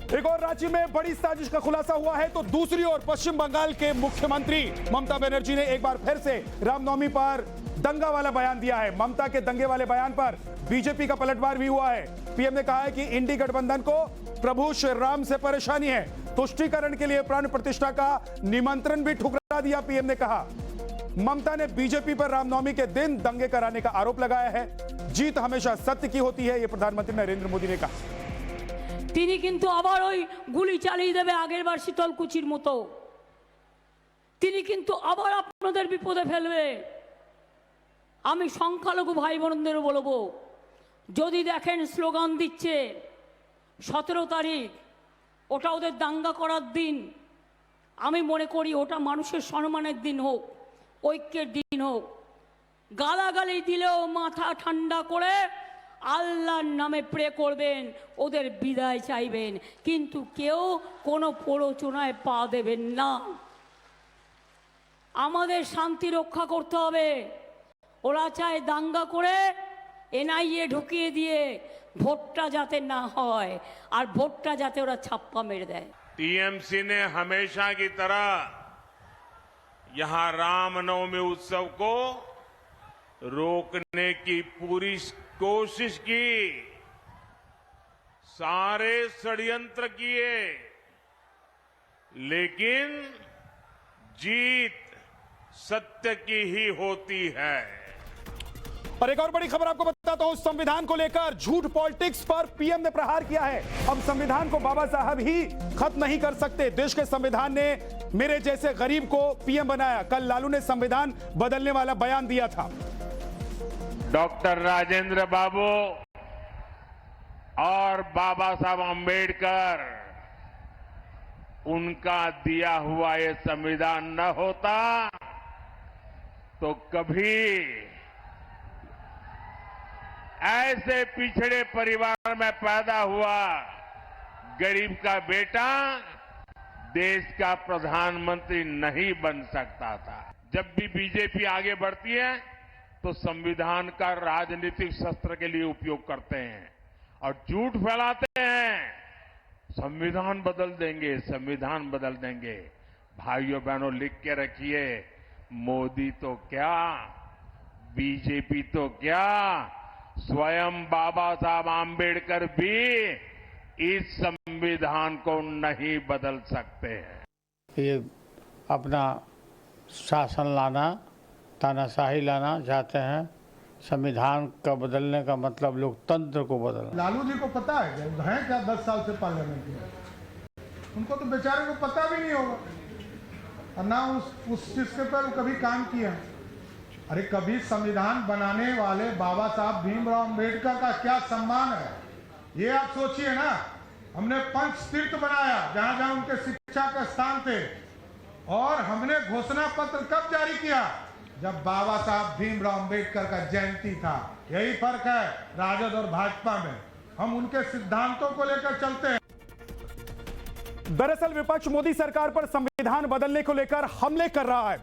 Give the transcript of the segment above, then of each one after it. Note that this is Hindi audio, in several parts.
एक और राज्य में बड़ी साजिश का खुलासा हुआ है तो दूसरी ओर पश्चिम बंगाल के मुख्यमंत्री ममता बनर्जी ने एक बार फिर से रामनवमी पर दंगा वाला बयान दिया है। ममता के दंगे वाले बयान पर बीजेपी का पलटवार भी हुआ है। पीएम ने कहा है कि इंडी गठबंधन को प्रभु श्री राम से परेशानी है। तुष्टीकरण के लिए प्राण प्रतिष्ठा का निमंत्रण भी ठुकरा दिया। पीएम ने कहा ममता ने बीजेपी पर रामनवमी के दिन दंगे कराने का आरोप लगाया है। जीत हमेशा सत्य की होती है, यह प्रधानमंत्री नरेंद्र मोदी ने कहा। তিনি কিন্তু আবার ওই গুলি চালিয়ে দেবে আগেরবার শীতলকুচির মতো। তিনি কিন্তু আবার আপনাদের বিপদে ফেলবে। আমি সংখ্যালঘু ভাই বোনদেরও বলবো, যদি দেখেন স্লোগান দিচ্ছে 17 তারিখ ওটা ওদের দাঙ্গা করার দিন, আমি মনে করি ওটা মানুষের সম্মানের দিন হোক, ঐক্যের দিন হোক। গালাগালি দিলেও মাথা ঠান্ডা করে আল্লাহর নামে প্রে করবেন, ওদের বিদায় চাইবেন, কিন্তু কেউ কোনো প্ররোচনায় পা দেবেন না। আমাদের শান্তি রক্ষা করতে হবে। ওরা চায় দাঙ্গা করে এনআইএ ঢুকিয়ে দিয়ে ভোটটা যাতে না হয়, আর ভোটটা যাতে ওরা ছাপ্পা মেরে দেয়। टीएमसी ने हमेशा की तरह यहां रामनवमी उत्सव को रोकने की पूरी कोशिश की, सारे षड्यंत्र किए, लेकिन जीत सत्य की ही होती है। और एक और बड़ी खबर आपको बताता हूं, संविधान को लेकर झूठ पॉलिटिक्स पर पीएम ने प्रहार किया है। अब संविधान को बाबा साहब ही खत्म नहीं कर सकते। देश के संविधान ने मेरे जैसे गरीब को पीएम बनाया। कल लालू ने संविधान बदलने वाला बयान दिया था। डॉक्टर राजेंद्र बाबू और बाबा साहब अंबेडकर, उनका दिया हुआ ये संविधान न होता तो कभी ऐसे पिछड़े परिवार में पैदा हुआ गरीब का बेटा देश का प्रधानमंत्री नहीं बन सकता था। जब भी बीजेपी आगे बढ़ती है तो संविधान का राजनीतिक शस्त्र के लिए उपयोग करते हैं और झूठ फैलाते हैं। संविधान बदल देंगे, संविधान बदल देंगे। भाइयों बहनों, लिख के रखिए, मोदी तो क्या, बीजेपी तो क्या, स्वयं बाबा साहब आम्बेडकर भी इस संविधान को नहीं बदल सकते हैं। ये अपना शासन लाना, तानाशाही लाना चाहते हैं। संविधान का बदलने का मतलब लोकतंत्र को बदलना। लालू जी को पता है क्या 10 साल से पार्लियामेंट में, उनको तो बेचारे को पता भी नहीं होगा और ना उस चीज के पर कभी काम किया। अरे कभी संविधान बनाने वाले बाबा साहब भीमराव अंबेडकर का क्या सम्मान है, ये आप सोचिए ना। हमने पंच तीर्थ बनाया जहां जहां उनके शिक्षा के स्थान थे, और हमने घोषणा पत्र कब जारी किया, जब बाबा साहब भीमराव अंबेडकर का जयंती था। यही फर्क है राजद और भाजपा में, हम उनके सिद्धांतों को लेकर चलते हैं। दरअसल विपक्ष मोदी सरकार पर संविधान बदलने को लेकर हमले कर रहा है।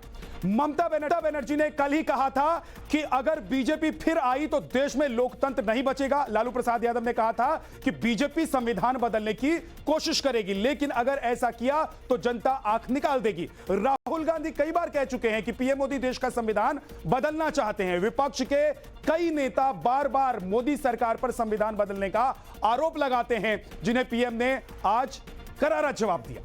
ममता बनर्जी ने कल ही कहा था कि अगर बीजेपी फिर आई तो देश में लोकतंत्र नहीं बचेगा। लालू प्रसाद यादव ने कहा था कि बीजेपी संविधान बदलने की कोशिश करेगी, लेकिन अगर ऐसा किया तो जनता आंख निकाल देगी। राहुल गांधी कई बार कह चुके हैं कि पीएम मोदी देश का संविधान बदलना चाहते हैं। विपक्ष के कई नेता बार बार मोदी सरकार पर संविधान बदलने का आरोप लगाते हैं, जिन्हें पीएम ने आज करारा जवाब दिया।